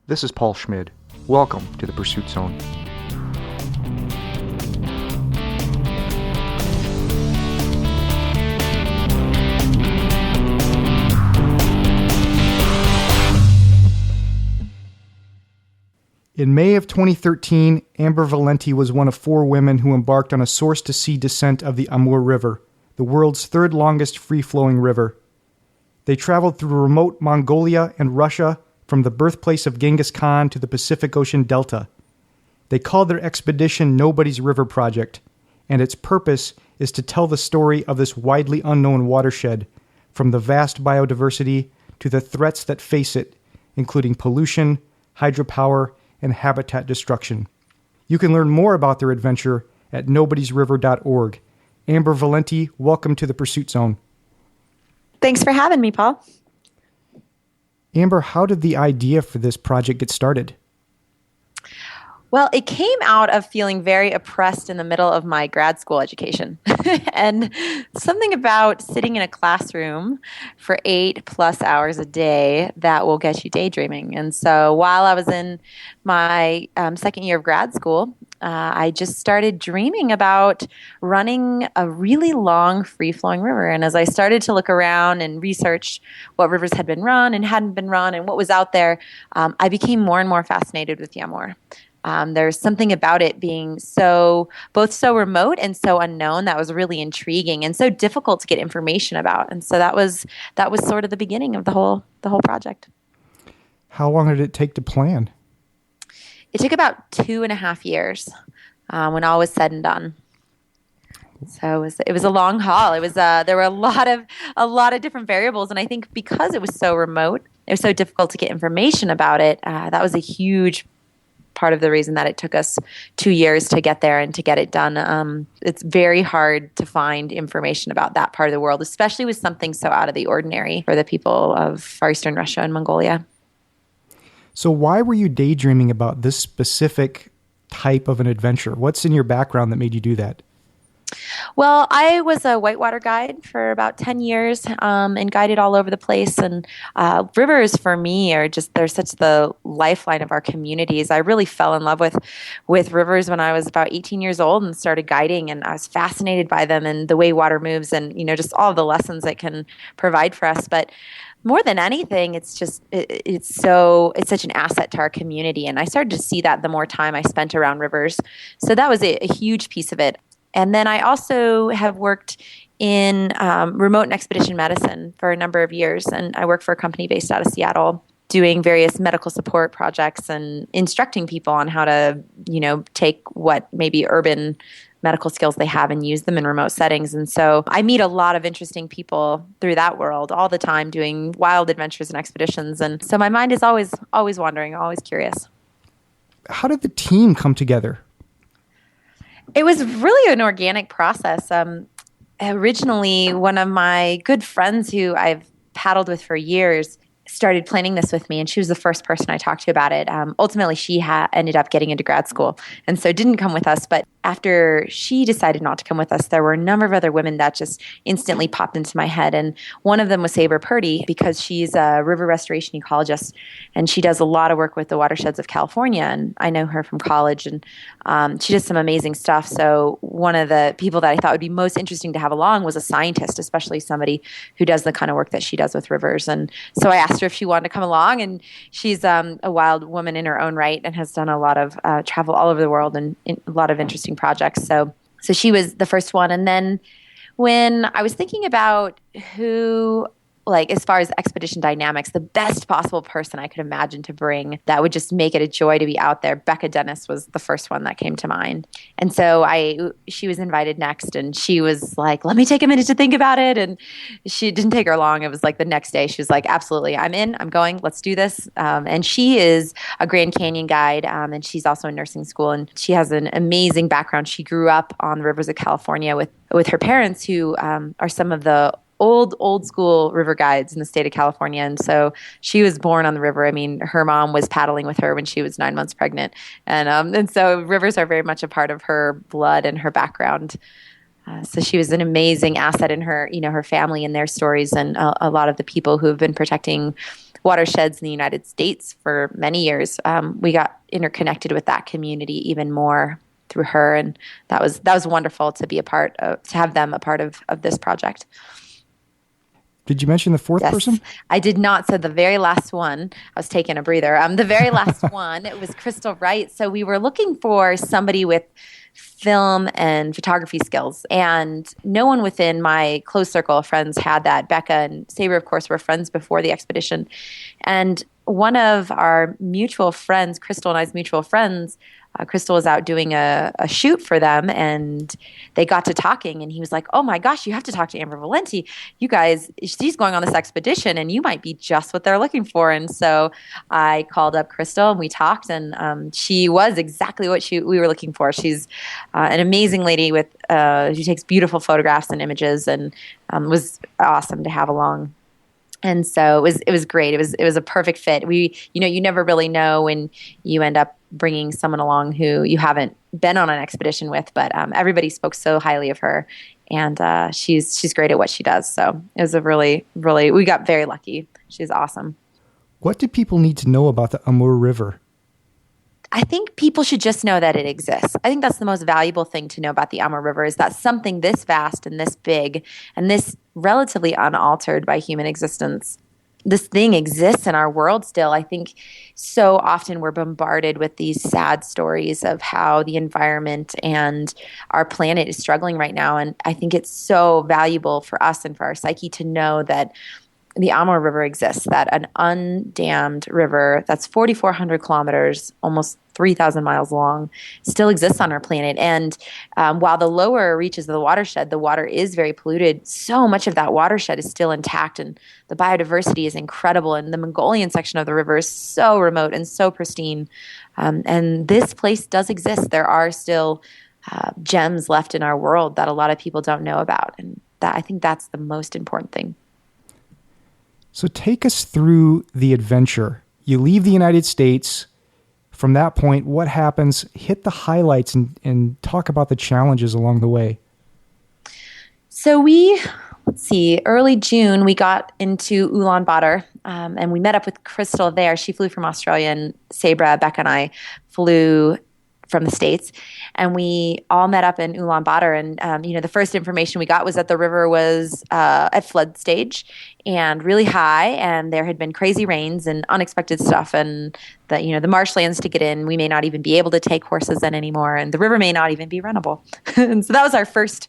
This is Paul Schmid. Welcome to the Pursuit Zone. In May of 2013, Amber Valenti was one of 4 women who embarked on a source-to-sea descent of the Amur River, the world's third longest free-flowing river. They traveled through remote Mongolia and Russia, from the birthplace of Genghis Khan to the Pacific Ocean Delta. They called their expedition Nobody's River Project, and its purpose is to tell the story of this widely unknown watershed, from the vast biodiversity to the threats that face it, including pollution, hydropower, and habitat destruction. You can learn more about their adventure at nobodiesriver.org. Amber Valenti, welcome to the Pursuit Zone. Thanks for having me, Paul. Amber, how did the idea for this project get started? Well, it came out of feeling very oppressed in the middle of my grad school education. And something about sitting in a classroom for 8+ hours a day that will get you daydreaming. And so while I was in my second year of grad school, I just started dreaming about running a really long free-flowing river. And as I started to look around and research what rivers had been run and hadn't been run and what was out there, I became more and more fascinated with the Amur. There's something about it being both so remote and so unknown that was really intriguing and so difficult to get information about. And so that was sort of the beginning of the whole project. How long did it take to plan? It took about 2.5 years when all was said and done. So it was a long haul. It was there were a lot of different variables, and I think because it was so remote, it was so difficult to get information about it. That was a huge part of the reason that it took us 2 years to get there and to get it done. It's very hard to find information about that part of the world, especially with something so out of the ordinary for the people of Far Eastern Russia and Mongolia. So why were you daydreaming about this specific type of an adventure? What's in your background that made you do that? Well, I was a whitewater guide for about 10 years and guided all over the place. And rivers for me they're such the lifeline of our communities. I really fell in love with rivers when I was about 18 years old and started guiding. And I was fascinated by them and the way water moves and, just all the lessons it can provide for us. But more than anything, it's such an asset to our community. And I started to see that the more time I spent around rivers. So that was a huge piece of it. And then I also have worked in remote and expedition medicine for a number of years. And I work for a company based out of Seattle doing various medical support projects and instructing people on how to, take what maybe urban medical skills they have and use them in remote settings. And so I meet a lot of interesting people through that world all the time doing wild adventures and expeditions. And so my mind is always wandering, always curious. How did the team come together? It was really an organic process. Originally, one of my good friends who I've paddled with for years started planning this with me, and she was the first person I talked to about it. Ultimately, she ended up getting into grad school, and so didn't come with us. But after she decided not to come with us, there were a number of other women that just instantly popped into my head. And one of them was Saber Purdy, because she's a river restoration ecologist, and she does a lot of work with the watersheds of California. And I know her from college, and she does some amazing stuff. So one of the people that I thought would be most interesting to have along was a scientist, especially somebody who does the kind of work that she does with rivers. And so I asked her if she wanted to come along, and she's a wild woman in her own right and has done a lot of travel all over the world and a lot of interesting projects. So she was the first one. And then when I was thinking about who, as far as expedition dynamics, the best possible person I could imagine to bring that would just make it a joy to be out there, Becca Dennis was the first one that came to mind. And so she was invited next, and she was like, let me take a minute to think about it. And she didn't take her long. It was like the next day. She was like, absolutely, I'm in, I'm going, let's do this. And she is a Grand Canyon guide, and she's also in nursing school, and she has an amazing background. She grew up on the rivers of California with her parents, who are some of the old school river guides in the state of California. And so she was born on the river. I mean, her mom was paddling with her when she was 9 months pregnant. And so rivers are very much a part of her blood and her background. So she was an amazing asset in her, her family and their stories, and a lot of the people who have been protecting watersheds in the United States for many years. We got interconnected with that community even more through her, and that was wonderful to be to have them a part of this project. Did you mention the fourth person? I did not. So the very last one, I was taking a breather. The very last one, it was Crystal Wright. So we were looking for somebody with film and photography skills, and no one within my close circle of friends had that. Becca and Saber, of course, were friends before the expedition. And one of our mutual friends, Crystal and I's mutual friends, Crystal was out doing a shoot for them, and they got to talking, and he was like, oh my gosh, you have to talk to Amber Valenti. You guys, she's going on this expedition, and you might be just what they're looking for. And so I called up Crystal, and we talked, and she was exactly what we were looking for. She's an amazing lady she takes beautiful photographs and images, and was awesome to have along. And so it was great. It was a perfect fit. You never really know when you end up bringing someone along who you haven't been on an expedition with, but everybody spoke so highly of her, and she's great at what she does. So it was a really, really, we got very lucky. She's awesome. What do people need to know about the Amur River? I think people should just know that it exists. I think that's the most valuable thing to know about the Amur River, is that something this vast and this big and this relatively unaltered by human existence, this thing exists in our world still. I think so often we're bombarded with these sad stories of how the environment and our planet is struggling right now. And I think it's so valuable for us and for our psyche to know that the Amur River exists, that an undammed river that's 4,400 kilometers, almost 3,000 miles long, still exists on our planet. And while the lower reaches of the watershed, the water is very polluted, so much of that watershed is still intact, and the biodiversity is incredible. And the Mongolian section of the river is so remote and so pristine. And this place does exist. There are still gems left in our world that a lot of people don't know about. And I think that's the most important thing. So take us through the adventure. You leave the United States. From that point, what happens? Hit the highlights and talk about the challenges along the way. So early June, we got into Ulaanbaatar, and we met up with Crystal there. She flew from Australia, and Sabra, Becca, and I flew from the States, and we all met up in Ulaanbaatar. And the first information we got was that the river was at flood stage and really high, and there had been crazy rains and unexpected stuff, and the marshlands to get in, we may not even be able to take horses in anymore, and the river may not even be runnable. And so that was our first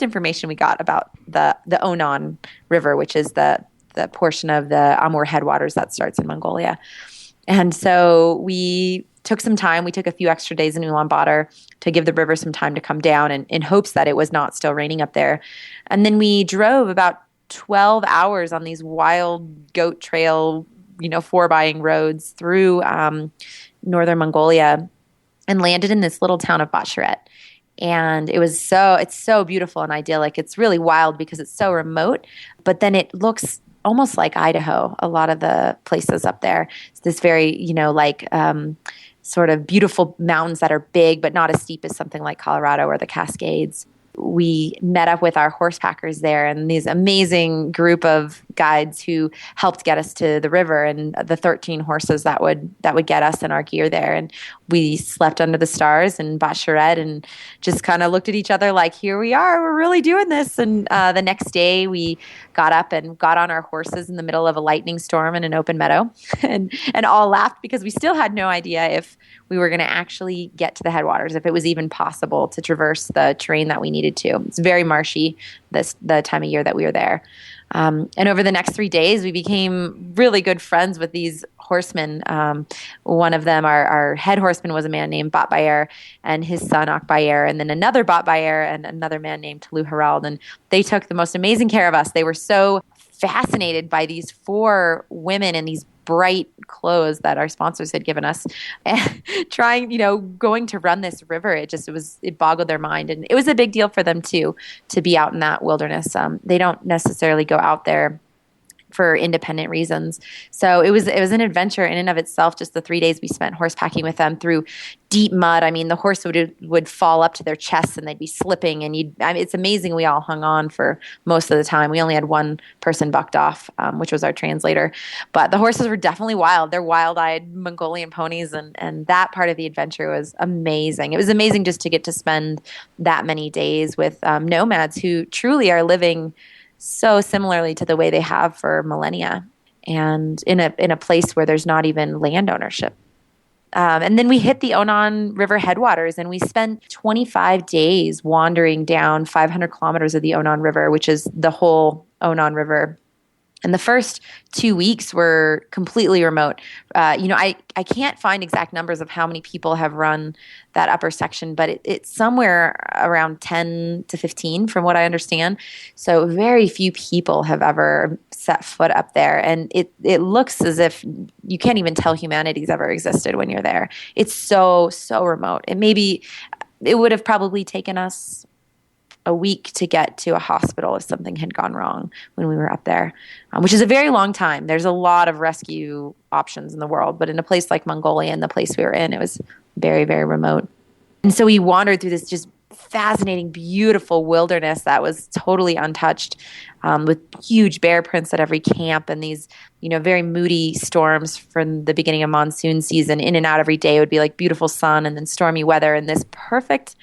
information we got about the Onan River, which is the portion of the Amur headwaters that starts in Mongolia. And so we took some time. We took a few extra days in Ulaanbaatar to give the river some time to come down, and in hopes that it was not still raining up there. And then we drove about 12 hours on these wild goat trail, four-bying roads through northern Mongolia, and landed in this little town of Batsharet. And it's so beautiful and idyllic. It's really wild because it's so remote, but then it looks almost like Idaho, a lot of the places up there. It's this very, sort of beautiful mountains that are big, but not as steep as something like Colorado or the Cascades. We met up with our horse packers there, and these amazing group of guides who helped get us to the river, and the 13 horses that would get us and our gear there. And we slept under the stars in Batsharet and just kind of looked at each other like, here we are, we're really doing this. And the next day we got up and got on our horses in the middle of a lightning storm in an open meadow and all laughed because we still had no idea if we were going to actually get to the headwaters, if it was even possible to traverse the terrain that we needed to. It's very marshy the time of year that we were there. And over the next 3 days, we became really good friends with these horsemen. One of them, our head horseman, was a man named Batbayer and his son Akbayer, and then another Batbayer and another man named Tulu Harald. And they took the most amazing care of us. They were so fascinated by these 4 women in these bright clothes that our sponsors had given us, and going to run this river. It boggled their mind. And it was a big deal for them too, to be out in that wilderness. They don't necessarily go out there for independent reasons. So it was an adventure in and of itself. Just the 3 days we spent horsepacking with them through deep mud. I mean, the horse would fall up to their chests and they'd be slipping. And it's amazing. We all hung on for most of the time. We only had one person bucked off, which was our translator. But the horses were definitely wild. They're wild-eyed Mongolian ponies, and that part of the adventure was amazing. It was amazing just to get to spend that many days with nomads who truly are living so similarly to the way they have for millennia, and in a place where there's not even land ownership. And then we hit the Onon River headwaters, and we spent 25 days wandering down 500 kilometers of the Onon River, which is the whole Onon River. And the first 2 weeks were completely remote. I can't find exact numbers of how many people have run that upper section, but it's somewhere around 10 to 15 from what I understand. So very few people have ever set foot up there. And it looks as if you can't even tell humanity's ever existed when you're there. It's so remote. It would have probably taken us a week to get to a hospital if something had gone wrong when we were up there, which is a very long time. There's a lot of rescue options in the world, but in a place like Mongolia and the place we were in, it was very, very remote. And so we wandered through this just fascinating, beautiful wilderness that was totally untouched, with huge bear prints at every camp and these, very moody storms from the beginning of monsoon season. In and out every day, it would be like beautiful sun and then stormy weather, and this perfect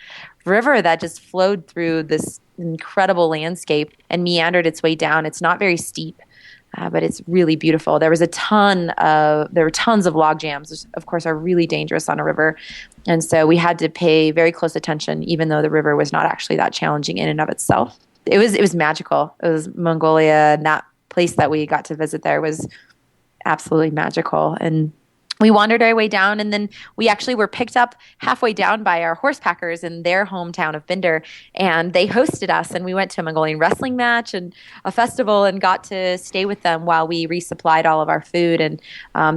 river that just flowed through this incredible landscape and meandered its way down. It's not very steep, but it's really beautiful. There were tons of log jams, which of course are really dangerous on a river. And so we had to pay very close attention, even though the river was not actually that challenging in and of itself. It was magical. It was Mongolia, and that place that we got to visit there was absolutely magical. And we wandered our way down, and then we actually were picked up halfway down by our horse packers in their hometown of Binder, and they hosted us, and we went to a Mongolian wrestling match and a festival and got to stay with them while we resupplied all of our food, and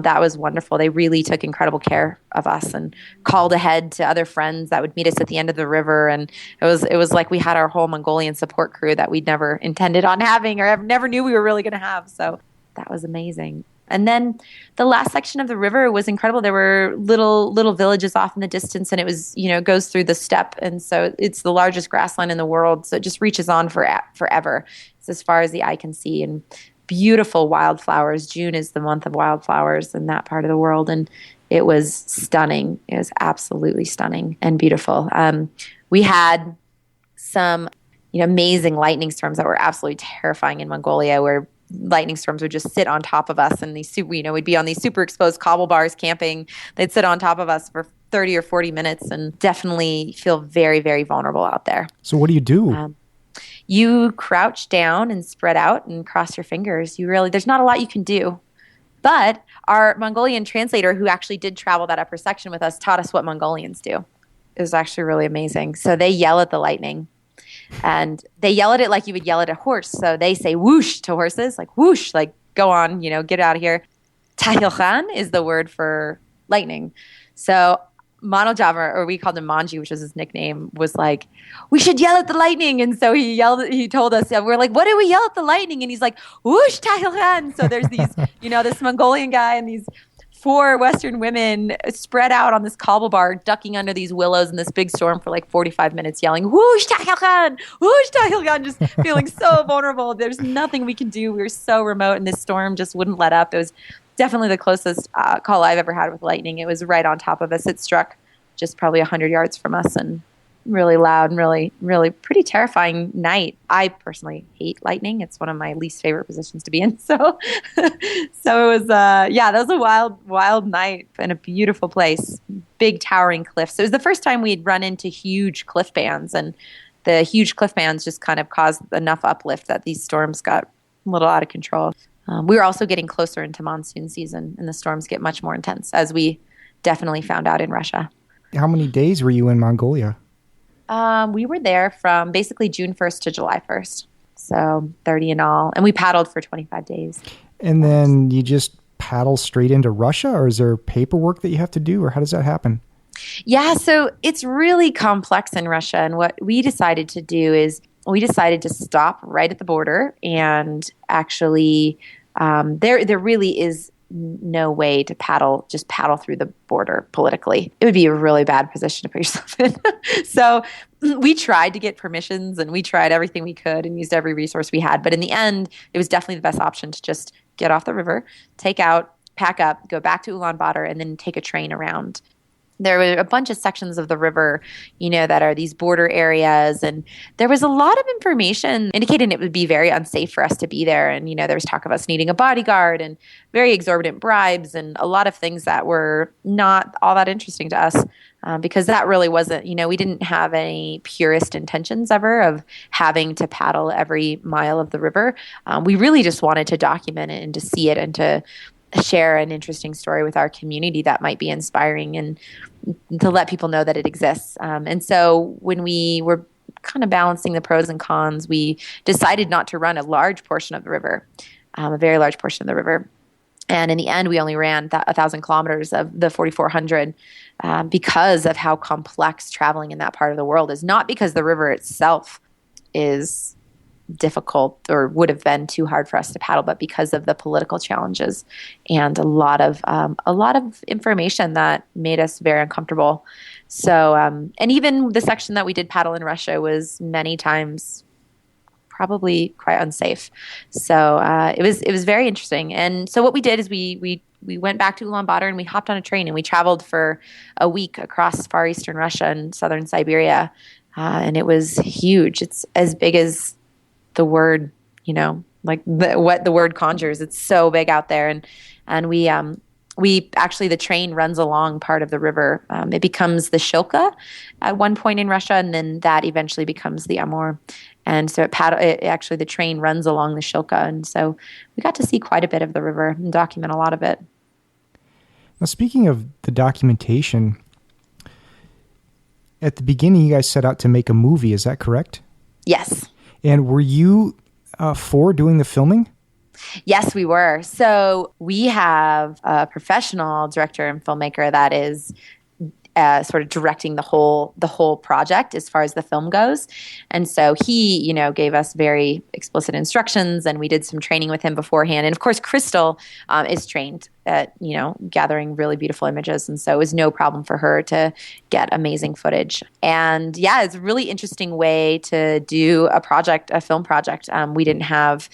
that was wonderful. They really took incredible care of us and called ahead to other friends that would meet us at the end of the river, and it was like we had our whole Mongolian support crew that we'd never intended on having or never knew we were really going to have, so that was amazing. And then the last section of the river was incredible. There were little villages off in the distance, and it was, goes through the steppe. And so it's the largest grassland in the world. So it just reaches on forever. It's as far as the eye can see. And beautiful wildflowers. June is the month of wildflowers in that part of the world. And it was stunning. It was absolutely stunning and beautiful. We had some, amazing lightning storms that were absolutely terrifying in Mongolia, where lightning storms would just sit on top of us, and we'd be on these super exposed cobble bars camping. They'd sit on top of us for 30 or 40 minutes and definitely feel very, very vulnerable out there. So what do you do? You crouch down and spread out and cross your fingers. There's not a lot you can do. But our Mongolian translator, who actually did travel that upper section with us, taught us what Mongolians do. It was actually really amazing. So they yell at the lightning. And they yell at it like you would yell at a horse. So they say whoosh to horses, like whoosh, like go on, get out of here. Tahilkhan is the word for lightning. So Manojava, or we called him Manji, which was his nickname, was like, we should yell at the lightning. And so he told us, we're like, what do we yell at the lightning? And he's like, whoosh Tahilkhan. So there's these, this Mongolian guy and these 4 Western women spread out on this cobble bar, ducking under these willows in this big storm for like 45 minutes, yelling, whoosh, Tahilkhan, just feeling so vulnerable. There's nothing we can do. We were so remote, and this storm just wouldn't let up. It was definitely the closest call I've ever had with lightning. It was right on top of us. It struck just probably 100 yards from us, and really loud and really, really pretty terrifying night. I personally hate lightning. It's one of my least favorite positions to be in. So it was, that was a wild, wild night in a beautiful place, big towering cliffs. It was the first time we'd run into huge cliff bands, and the huge cliff bands just kind of caused enough uplift that these storms got a little out of control. We were also getting closer into monsoon season, and the storms get much more intense, as we definitely found out in Russia. How many days were you in Mongolia? We were there from basically June 1st to July 1st. So 30 in all. And we paddled for 25 days. And then you just paddle straight into Russia, or is there paperwork that you have to do, or how does that happen? Yeah, so it's really complex in Russia. And what we decided to do is we decided to stop right at the border and actually There really is no way to just paddle through the border politically. It would be a really bad position to put yourself in. So we tried to get permissions and we tried everything we could and used every resource we had. But in the end, it was definitely the best option to just get off the river, take out, pack up, go back to Ulaanbaatar, and then take a train around. There were a bunch of sections of the river, that are these border areas. And there was a lot of information indicating it would be very unsafe for us to be there. And, there was talk of us needing a bodyguard and very exorbitant bribes and a lot of things that were not all that interesting to us because that really wasn't, we didn't have any purist intentions ever of having to paddle every mile of the river. We really just wanted to document it and to see it and to share an interesting story with our community that might be inspiring and to let people know that it exists. And so when we were kind of balancing the pros and cons, we decided not to run a large portion of the river, a very large portion of the river. And in the end, we only ran 1,000 kilometers of the 4,400 because of how complex traveling in that part of the world is. Not because the river itself is difficult or would have been too hard for us to paddle, but because of the political challenges and a lot of information that made us very uncomfortable. So, and even the section that we did paddle in Russia was many times probably quite unsafe. So it was very interesting. And so what we did is we went back to Ulaanbaatar and we hopped on a train and we traveled for a week across far eastern Russia and southern Siberia, and it was huge. It's as big as the word, like what the word conjures. It's so big out there. And we actually, the train runs along part of the river. It becomes the Shilka at one point in Russia, and then that eventually becomes the Amur. And so actually the train runs along the Shilka. And so we got to see quite a bit of the river and document a lot of it. Now, speaking of the documentation, at the beginning, you guys set out to make a movie. Is that correct? Yes. And were you for doing the filming? Yes, we were. So we have a professional director and filmmaker that is sort of directing the whole project as far as the film goes. And so he, gave us very explicit instructions, and we did some training with him beforehand. And of course, Crystal is trained at, gathering really beautiful images. And so it was no problem for her to get amazing footage. And yeah, it's a really interesting way to do a film project. We didn't have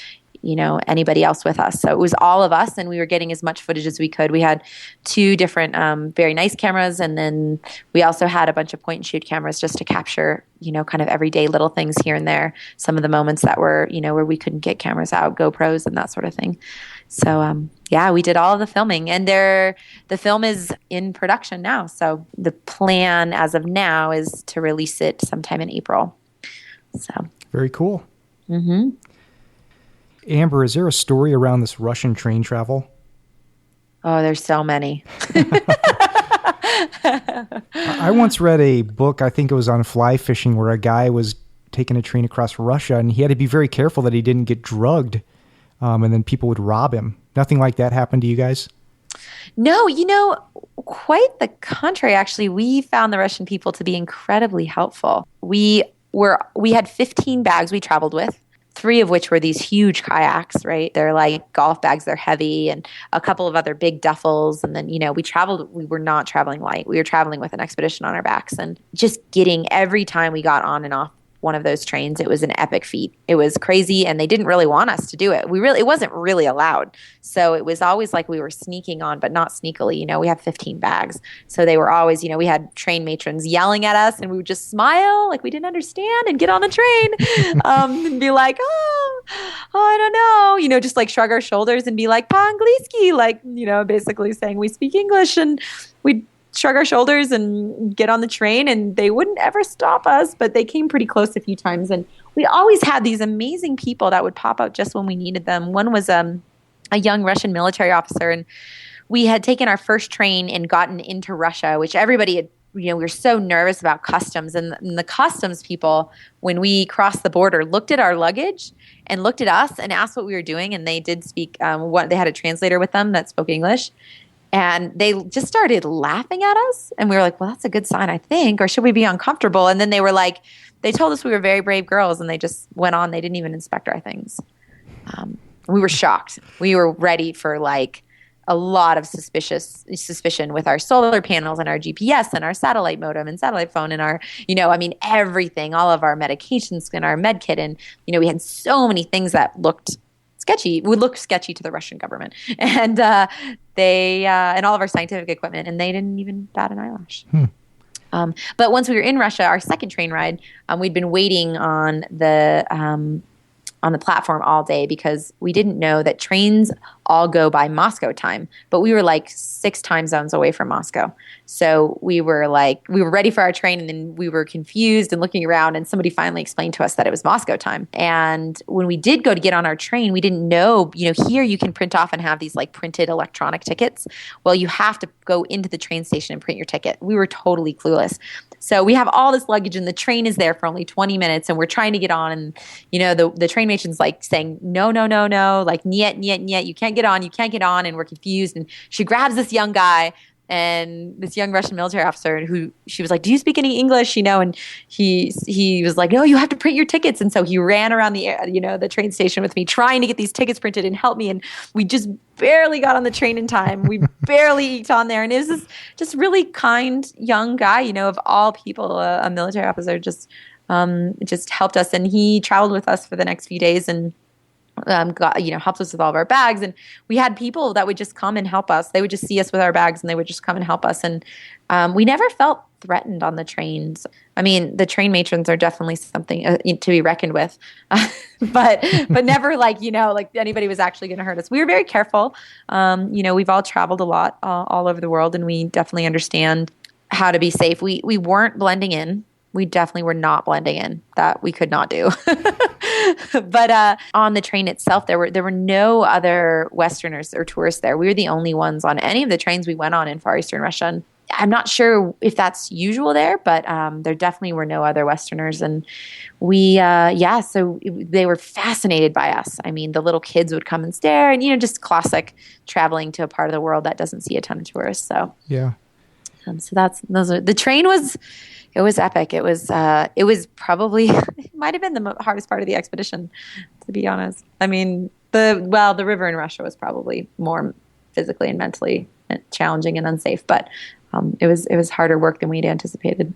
anybody else with us. So it was all of us, and we were getting as much footage as we could. We had 2 different very nice cameras, and then we also had a bunch of point and shoot cameras just to capture, kind of everyday little things here and there. Some of the moments that were, where we couldn't get cameras out, GoPros and that sort of thing. So yeah, we did all of the filming, and the film is in production now. So the plan as of now is to release it sometime in April. So very cool. Mm-hmm. Amber, is there a story around this Russian train travel? Oh, there's so many. I once read a book, I think it was on fly fishing, where a guy was taking a train across Russia, and he had to be very careful that he didn't get drugged, and then people would rob him. Nothing like that happened to you guys? No, quite the contrary, actually. We found the Russian people to be incredibly helpful. We had 15 bags we traveled with. 3 of which were these huge kayaks, right? They're like golf bags, they're heavy, and a couple of other big duffels. And then, we were not traveling light. We were traveling with an expedition on our backs, and just getting every time we got on and off one of those trains, it was an epic feat. It was crazy, and they didn't really want us to do it. It wasn't really allowed. So it was always like we were sneaking on, but not sneakily. We have 15 bags. So they were always, we had train matrons yelling at us, and we would just smile like we didn't understand and get on the train and be like, I don't know, just like shrug our shoulders and be like, pa-angliski, like, basically saying we speak English, and we'd shrug our shoulders and get on the train, and they wouldn't ever stop us, but they came pretty close a few times. And we always had these amazing people that would pop up just when we needed them. One was a young Russian military officer, and we had taken our first train and gotten into Russia, which everybody had, we were so nervous about customs. And the customs people, when we crossed the border, looked at our luggage and looked at us and asked what we were doing. And they did speak, they had a translator with them that spoke English. And they just started laughing at us. And we were like, well, that's a good sign, I think. Or should we be uncomfortable? And then they were like, they told us we were very brave girls, and they just went on. They didn't even inspect our things. We were shocked. We were ready for like a lot of suspicion with our solar panels and our GPS and our satellite modem and satellite phone and our, everything, all of our medications and our med kit. And, we had so many things that looked sketchy, would look sketchy to the Russian government. And and all of our scientific equipment, and they didn't even bat an eyelash. But once we were in Russia, our second train ride, we'd been waiting on the platform all day because we didn't know that trains all go by Moscow time, but we were like 6 time zones away from Moscow. So we were ready for our train, and then we were confused and looking around, and somebody finally explained to us that it was Moscow time. And when we did go to get on our train, we didn't know, here you can print off and have these like printed electronic tickets. Well, you have to go into the train station and print your ticket. We were totally clueless. So we have all this luggage, and the train is there for only 20 minutes, and we're trying to get on, and the train matron's like saying no, like niet, you can't get on, and we're confused. And she grabs this young guy and this young Russian military officer, who she was like, "Do you speak any English?" And he was like, "No, you have to print your tickets." And so he ran around the train station with me, trying to get these tickets printed and help me. And we just barely got on the train in time. We barely eked on there. And it was this just really kind young guy, of all people, a military officer, just helped us. And he traveled with us for the next few days and helped us with all of our bags. And we had people that would just come and help us. They would just see us with our bags, and they would just come and help us. And we never felt threatened on the trains. I mean, the train matrons are definitely something to be reckoned with, but never like anybody was actually going to hurt us. We were very careful. We've all traveled a lot all over the world, and we definitely understand how to be safe. We weren't blending in. We definitely were not blending in. That we could not do. But on the train itself, there were no other Westerners or tourists there. We were the only ones on any of the trains we went on in Far Eastern Russia. And I'm not sure if that's usual there, but there definitely were no other Westerners. And so they were fascinated by us. I mean, the little kids would come and stare, and just classic traveling to a part of the world that doesn't see a ton of tourists. So yeah. The train was. It was epic. It was probably, it might have been the hardest part of the expedition, to be honest. I mean, the river in Russia was probably more physically and mentally challenging and unsafe, but it was harder work than we'd anticipated.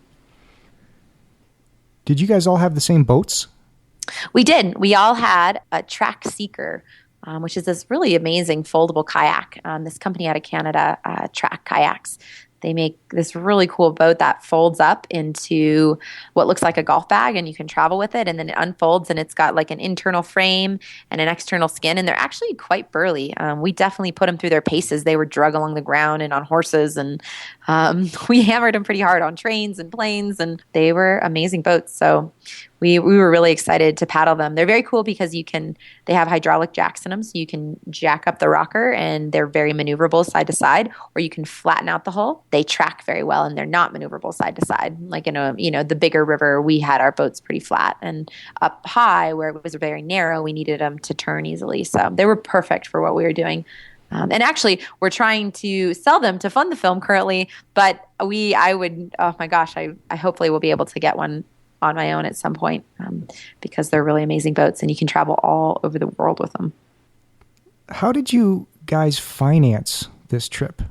Did you guys all have the same boats? We did. We all had a Track Seeker, which is this really amazing foldable kayak. This company out of Canada, Track Kayaks. They make this really cool boat that folds up into what looks like a golf bag, and you can travel with it, and then it unfolds, and it's got like an internal frame and an external skin, and they're actually quite burly. We definitely put them through their paces. They were drug along the ground and on horses, and we hammered them pretty hard on trains and planes, and they were amazing boats. So we were really excited to paddle them. They're very cool because they have hydraulic jacks in them, so you can jack up the rocker, and they're very maneuverable side to side, or you can flatten out the hull. They track very well, and they're not maneuverable side to side. Like in the bigger river, we had our boats pretty flat, and up high where it was very narrow, we needed them to turn easily. So they were perfect for what we were doing. And actually, we're trying to sell them to fund the film currently, but I hopefully will be able to get one on my own at some point because they're really amazing boats, and you can travel all over the world with them. How did you guys finance this trip?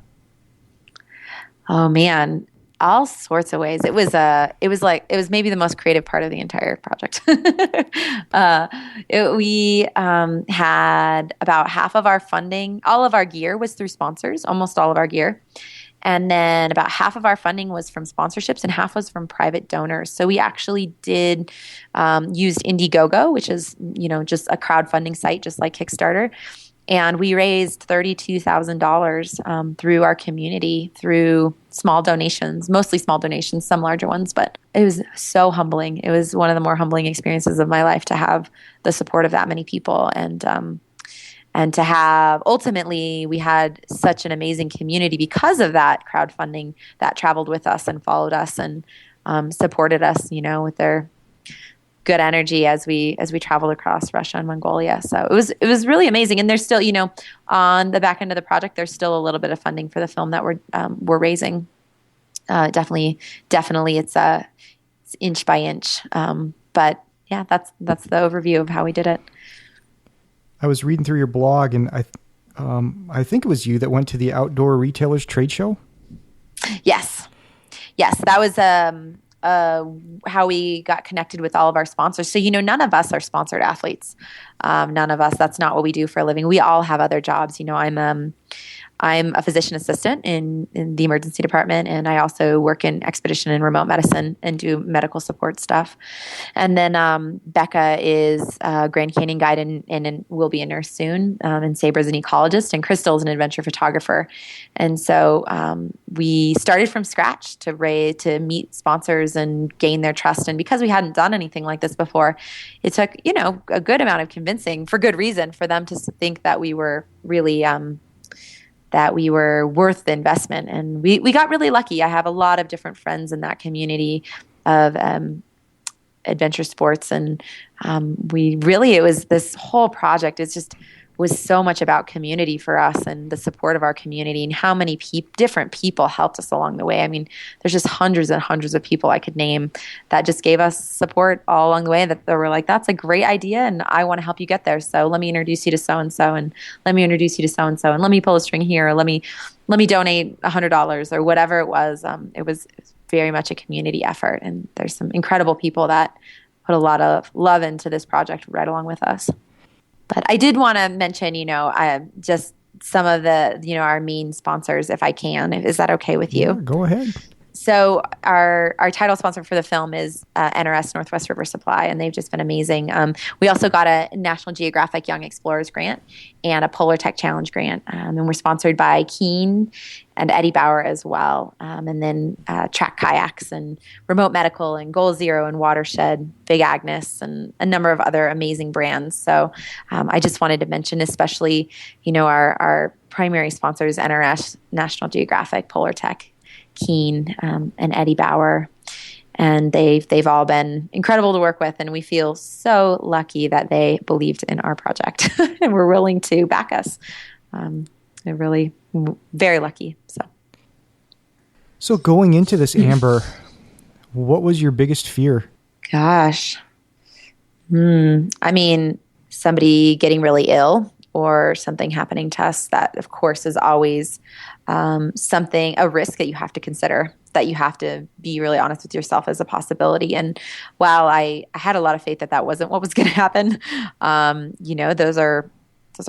Oh man, all sorts of ways. It was maybe the most creative part of the entire project. We had about half of our funding. All of our gear was through sponsors, almost all of our gear. And then about half of our funding was from sponsorships and half was from private donors. So we actually did use Indiegogo, which is, just a crowdfunding site, just like Kickstarter. And we raised $32,000 through our community, through small donations, mostly small donations, some larger ones. But it was so humbling. It was one of the more humbling experiences of my life to have the support of that many people. And to have, ultimately, we had such an amazing community because of that crowdfunding that traveled with us and followed us and supported us, with their good energy as we traveled across Russia and Mongolia. So it was really amazing. And there's still, on the back end of the project, there's still a little bit of funding for the film that we're raising. Definitely, it's inch by inch. But yeah, that's the overview of how we did it. I was reading through your blog, and I think it was you that went to the Outdoor Retailers Trade Show. Yes, that was how we got connected with all of our sponsors. So, none of us are sponsored athletes. None of us. That's not what we do for a living. We all have other jobs. I'm a physician assistant in the emergency department, and I also work in expedition and remote medicine and do medical support stuff. And then Becca is a Grand Canyon guide and will be a nurse soon, and Sabra's an ecologist, and Crystal's an adventure photographer. And so we started from scratch to meet sponsors and gain their trust. And because we hadn't done anything like this before, it took a good amount of convincing, for good reason, for them to think that we were really that we were worth the investment. And we got really lucky. I have a lot of different friends in that community of adventure sports. And it was this whole project was so much about community for us and the support of our community and how many different people helped us along the way. I mean, there's just hundreds and hundreds of people I could name that just gave us support all along the way, that they were like, that's a great idea and I want to help you get there. So let me introduce you to so-and-so, and let me introduce you to so-and-so, and let me pull a string here, or let me donate $100 or whatever it was. It was very much a community effort, and there's some incredible people that put a lot of love into this project right along with us. But I did want to mention, just some of the, our main sponsors, if I can. Is that okay with you? Yeah, go ahead. So our title sponsor for the film is NRS, Northwest River Supply, and they've just been amazing. We also got a National Geographic Young Explorers grant and a Polar Tech Challenge grant, and we're sponsored by Keen and Eddie Bauer as well, and then Track Kayaks and Remote Medical and Goal Zero and Watershed, Big Agnes, and a number of other amazing brands. So I just wanted to mention, especially, our primary sponsors, NRS, National Geographic, Polar Tech, Keen, and Eddie Bauer. And they've all been incredible to work with, and we feel so lucky that they believed in our project and were willing to back us. They're really very lucky. So going into this, Amber, what was your biggest fear? Gosh. I mean, somebody getting really ill or something happening to us. That, of course, is always a risk that you have to consider, that you have to be really honest with yourself as a possibility. And while I had a lot of faith that wasn't what was going to happen, those are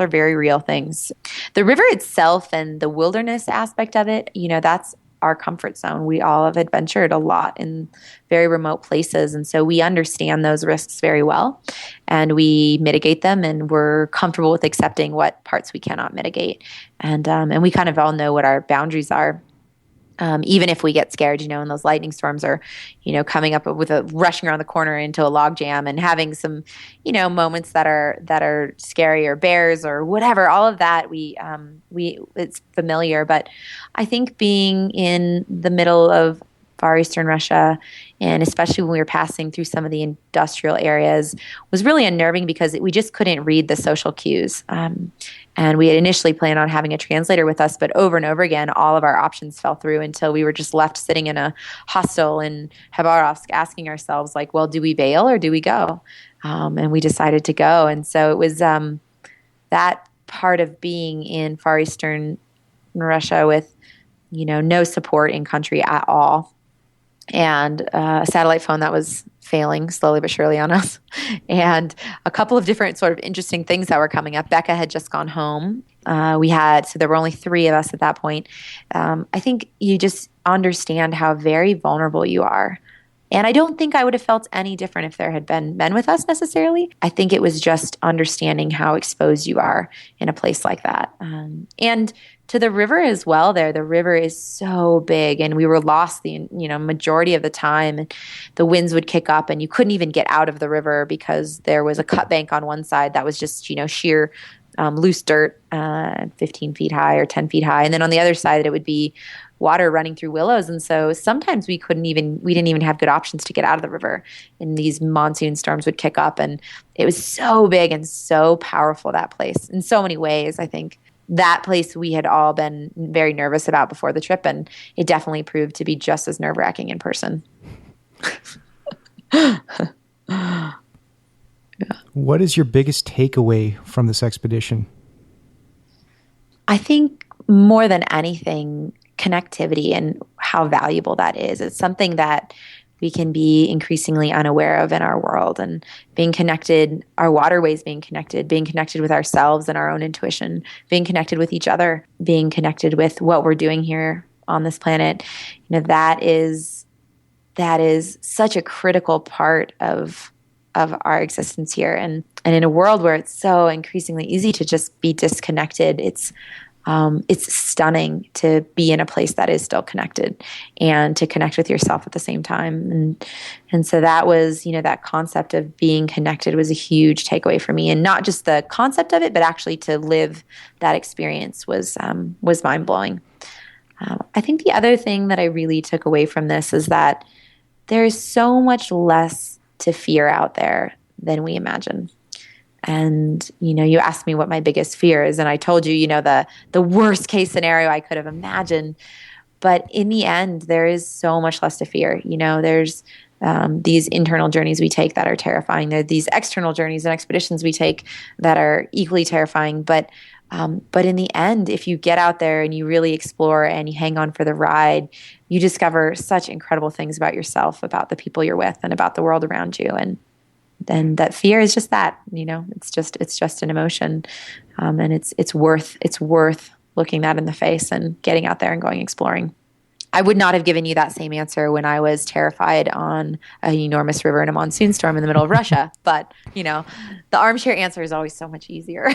very real things. The river itself and the wilderness aspect of it, that's our comfort zone. We all have adventured a lot in very remote places, and so we understand those risks very well, and we mitigate them, and we're comfortable with accepting what parts we cannot mitigate, and we kind of all know what our boundaries are. Even if we get scared, and those lightning storms are, coming up with rushing around the corner into a log jam and having some, moments that are scary, or bears or whatever, all of that it's familiar. But I think being in the middle of Far Eastern Russia, and especially when we were passing through some of the industrial areas, was really unnerving because we just couldn't read the social cues. And we had initially planned on having a translator with us, but over and over again, all of our options fell through until we were just left sitting in a hostel in Khabarovsk asking ourselves, like, well, do we bail or do we go? And we decided to go. And so it was that part of being in Far Eastern Russia with, no support in country at all, and a satellite phone that was failing slowly but surely on us, and a couple of different sort of interesting things that were coming up. Becca had just gone home. So there were only 3 of us at that point. I think you just understand how very vulnerable you are. And I don't think I would have felt any different if there had been men with us necessarily. I think it was just understanding how exposed you are in a place like that. And to the river as well there. The river is so big, and we were lost the majority of the time. And the winds would kick up, and you couldn't even get out of the river because there was a cut bank on one side that was just, sheer loose dirt, 15 feet high or 10 feet high. And then on the other side, it would be water running through willows. And so sometimes we didn't even have good options to get out of the river. And these monsoon storms would kick up, and it was so big and so powerful, that place, in so many ways. I think that place we had all been very nervous about before the trip, and it definitely proved to be just as nerve-wracking in person. What is your biggest takeaway from this expedition? I think more than anything, connectivity and how valuable that is. It's something that we can be increasingly unaware of in our world, and being connected, our waterways being connected with ourselves and our own intuition, being connected with each other, being connected with what we're doing here on this planet. That is such a critical part of our existence here. And in a world where it's so increasingly easy to just be disconnected, it's stunning to be in a place that is still connected and to connect with yourself at the same time. And so that was, that concept of being connected was a huge takeaway for me. And not just the concept of it, but actually to live that experience was mind blowing. I think the other thing that I really took away from this is that there's so much less to fear out there than we imagine. And, you asked me what my biggest fear is, and I told you, the worst case scenario I could have imagined. But in the end, there is so much less to fear. There's these internal journeys we take that are terrifying. There are these external journeys and expeditions we take that are equally terrifying. But in the end, if you get out there and you really explore and you hang on for the ride, you discover such incredible things about yourself, about the people you're with, and about the world around you. And then that fear is just that, it's just an emotion, and it's worth looking that in the face and getting out there and going exploring. I would not have given you that same answer when I was terrified on an enormous river in a monsoon storm in the middle of Russia. But, the armchair answer is always so much easier.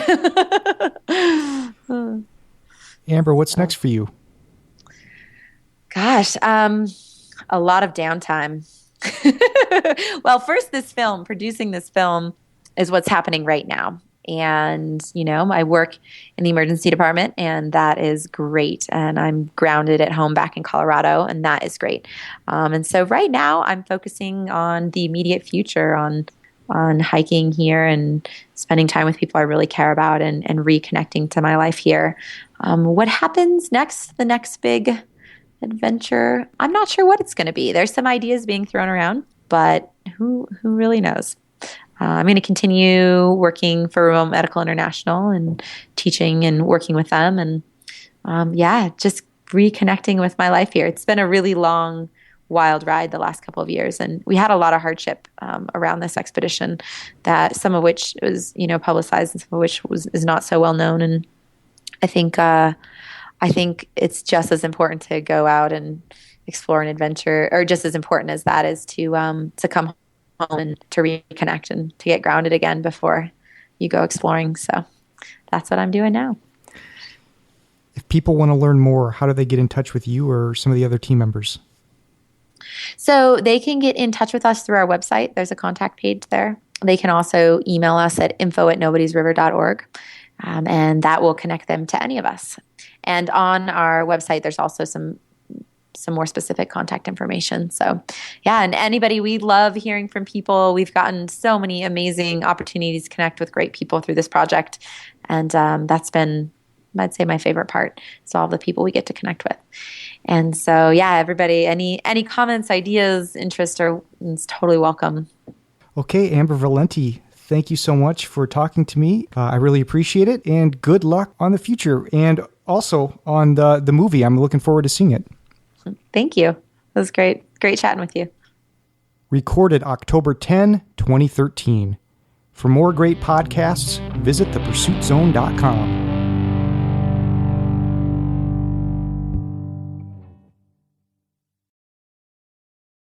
Amber, what's next for you? Gosh, a lot of downtime. Well, first, producing this film is what's happening right now. And, I work in the emergency department, and that is great. And I'm grounded at home back in Colorado, and that is great. And so right now I'm focusing on the immediate future, on hiking here and spending time with people I really care about, and reconnecting to my life here. What happens next, the next big adventure, I'm not sure what it's going to be. There's some ideas being thrown around, but who really knows? I'm going to continue working for Remote Medical International and teaching and working with them, and just reconnecting with my life here. It's been a really long, wild ride the last couple of years, and we had a lot of hardship around this expedition, that some of which was publicized and some of which is not so well known. And I think it's just as important to go out and explore an adventure, or just as important as that is to come home and to reconnect and to get grounded again before you go exploring. So that's what I'm doing now. If people want to learn more, how do they get in touch with you or some of the other team members? So they can get in touch with us through our website. There's a contact page there. They can also email us at info@nobodiesriver.org, and that will connect them to any of us. And on our website, there's also some more specific contact information. So and anybody, we love hearing from people. We've gotten so many amazing opportunities to connect with great people through this project. And that's been, I'd say, my favorite part. It's all the people we get to connect with. And so, everybody, any comments, ideas, interest is totally welcome. Okay, Amber Valenti, thank you so much for talking to me. I really appreciate it, and good luck on the future, and also on the movie. I'm looking forward to seeing it. Thank you. It was great chatting with you. Recorded October 10, 2013. For more great podcasts, visit thepursuitzone.com.